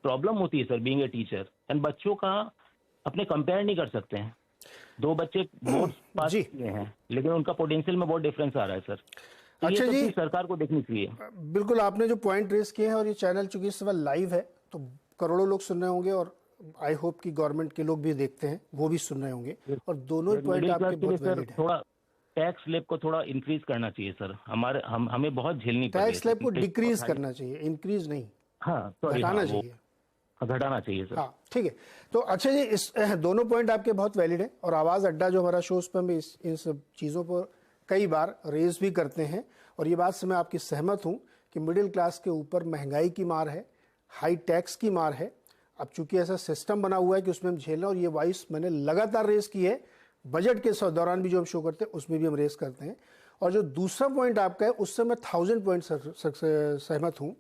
Problem होती है sir being a teacher, and बच्चों का अपने कंपेयर नहीं कर सकते हैं। 2 बच्चे बोर्ड पास जी किए हैं लेकिन उनका पोटेंशियल में बहुत डिफरेंस आ रहा है सर। तो ये अच्छा सब जी, चीज सरकार को देखनी चाहिए। बिल्कुल आपने जो पॉइंट रेस किए हैं, और ये चैनल चूंकि इस समय लाइव है तो करोड़ों लोग सुन रहे होंगे, और आई होप कि गवर्नमेंट के लोग भी देखते हैं, वो भी सुन रहे होंगे, और दोनों ही पॉइंट मिडिल क्लास आपके के लिए बहुत सर वैलिड है। थोड़ा टैक्स स्लैब को थोड़ा इंक्रीज करना चाहिए सर। हमें बहुत झेलनी पड़ रही है टैक्स स्लैब को सर। डिक्रीज करना चाहिए, इंक्रीज नहीं, हाँ सॉरी, हाँ घटाना वो चाहिए। घटाना चाहिए सर। हाँ ठीक है। तो अच्छा जी, इस दोनों पॉइंट आपके बहुत वैलिड है, और आवाज़ अड्डा जो हमारा शो, उस पर हम इन सब चीज़ों पर कई बार रेज भी करते हैं, और ये बात से मैं आपकी सहमत हूँ कि मिडिल क्लास के ऊपर महंगाई की मार है, हाई टैक्स की मार है। अब चूंकि ऐसा सिस्टम बना हुआ है कि उसमें हम झेल रहे हैं, और ये वॉइस मैंने लगातार रेज की है, बजट के दौरान भी जो हम शो करते हैं उसमें भी हम रेज करते हैं। और जो दूसरा पॉइंट आपका है उससे मैं 1000 पॉइंट सहमत हूँ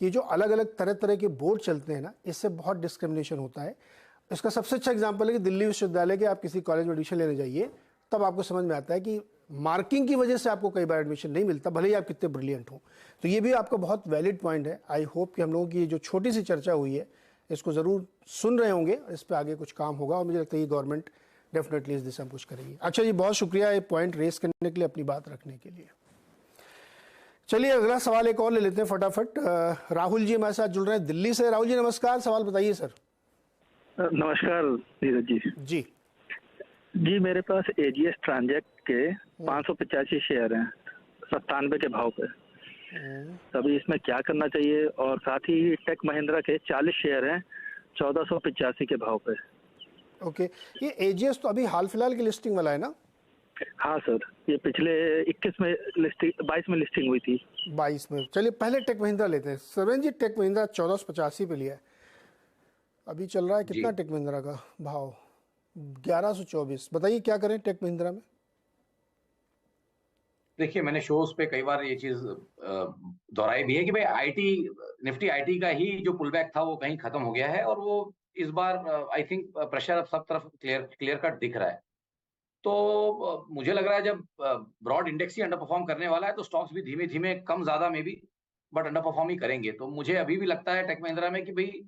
कि जो अलग अलग तरह तरह के बोर्ड चलते हैं ना, इससे बहुत डिस्क्रिमिनेशन होता है। इसका सबसे अच्छा एग्जांपल है कि दिल्ली विश्वविद्यालय के आप किसी कॉलेज में एडमिशन लेने जाइए, तब आपको समझ में आता है कि मार्किंग की वजह से आपको कई बार एडमिशन नहीं मिलता, भले ही आप कितने ब्रिलियंट हो। तो ये भी आपका बहुत वैलिड पॉइंट है। आई होप कि हम लोगों की जो छोटी सी चर्चा हुई है इसको ज़रूर सुन रहे होंगे, इस पर आगे कुछ काम होगा, और मुझे लगता है ये गवर्नमेंट डेफिनेटली इस दिशा में कुछ करेगी। अच्छा जी, बहुत शुक्रिया ये पॉइंट रेस करने के लिए, अपनी बात रखने के लिए। चलिए अगला सवाल एक और ले लेते हैं फटाफट। राहुल जी हमारे साथ जुड़ रहे हैं दिल्ली से। राहुल जी नमस्कार, सवाल बताइए सर। नमस्कार नीरज जी। जी जी, मेरे पास एजीएस ट्रांजेक्ट के 585 शेयर हैं 97 के भाव पे। तभी इसमें क्या करना चाहिए? और साथ ही टेक महिंद्रा के 40 शेयर हैं 1485 के भाव पे। ओके, ये एजीएस तो अभी हाल फिलहाल की लिस्टिंग वाला है ना? हाँ सर, ये पिछले 21 में लिस्टिंग, 22 में लिस्टिंग हुई थी। 22 में। चलिए पहले टेक महिंद्रा लेते हैं। सरवेन जी, टेक महिंद्रा 1485 पे लिया है, अभी चल रहा है कितना टेक महिंद्रा का भाव? 1124। बताइए क्या करें टेक महिंद्रा में? देखिए, मैंने शोज पे कई बार ये चीज दोहराई भी है कि भाई आईटी, निफ्टी आईटी का ही जो पुल बैक था वो कहीं खत्म हो गया है, और वो इस बार आई थिंक प्रेशर अब सब तरफ क्लियर कट दिख रहा है। तो मुझे लग रहा है जब ब्रॉड इंडेक्स ही अंडर परफॉर्म करने वाला है तो स्टॉक्स भी धीमे धीमे कम ज्यादा में भी बट अंडर परफॉर्म ही करेंगे। तो मुझे अभी भी लगता है टेक महिंद्रा में कि भाई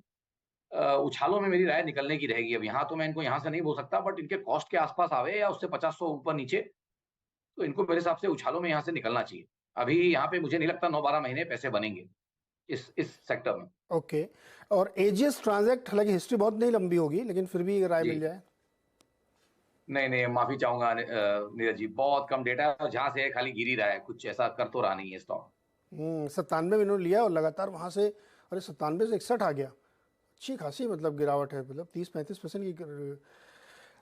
उछालों में मेरी राय निकलने की रहेगी। अब यहाँ तो मैं इनको यहाँ से नहीं बोल सकता, बट इनके कॉस्ट के आसपास आवे या उससे 50-100 ऊपर नीचे, तो इनको मेरे हिसाब से उछालों में यहाँ से निकलना चाहिए। अभी यहाँ पे मुझे नहीं लगता 9-12 महीने पैसे बनेंगे इस सेक्टर में। ओके, और एजीएस ट्रांजेक्ट, हालांकि हिस्ट्री बहुत नहीं लंबी होगी, लेकिन फिर भी राय मिल जाए। नहीं, माफी चाहूंगा नीरज जी, बहुत कम डेटा है और जहां से खाली गिर ही रहा है, कुछ ऐसा कर तो रहा नहीं है स्टॉक। 97 में इन्होंने लिया और लगातार वहां से, अरे 97 से 61 आ गया, अच्छी खासी मतलब गिरावट है, मतलब 30-35% की।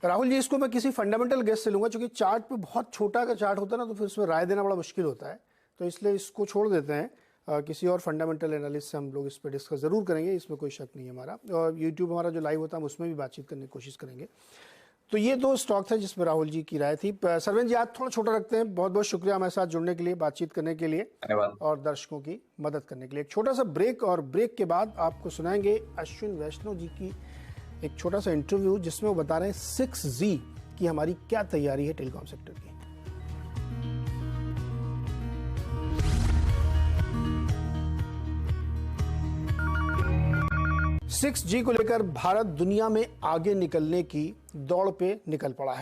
राहुल जी, इसको मैं किसी फंडामेंटल गेस से लूंगा, क्योंकि चार्ट पे बहुत छोटा का चार्ट होता है ना, तो फिर उसमें राय देना बड़ा मुश्किल होता है, तो इसलिए इसको छोड़ देते हैं। किसी और फंडामेंटल एनालिस्ट से हम लोग इस पर डिस्कस ज़रूर करेंगे, इसमें कोई शक नहीं है हमारा। और यूट्यूब हमारा जो लाइव होता है हम उसमें भी बातचीत करने की कोशिश करेंगे। तो ये 2 स्टॉक थे जिसमें राहुल जी की राय थी। सरवेन जी, आज थोड़ा छोटा रखते हैं। बहुत बहुत शुक्रिया हमारे साथ जुड़ने के लिए, बातचीत करने के लिए, धन्यवाद, और दर्शकों की मदद करने के लिए। एक छोटा सा ब्रेक, और ब्रेक के बाद आपको सुनाएंगे अश्विन वैष्णव जी की एक छोटा सा इंटरव्यू, जिसमें वो बता रहे हैं 6G की हमारी क्या तैयारी है टेलीकॉम सेक्टर की। 6G को लेकर भारत दुनिया में आगे निकलने की दौड़ पे निकल पड़ा है।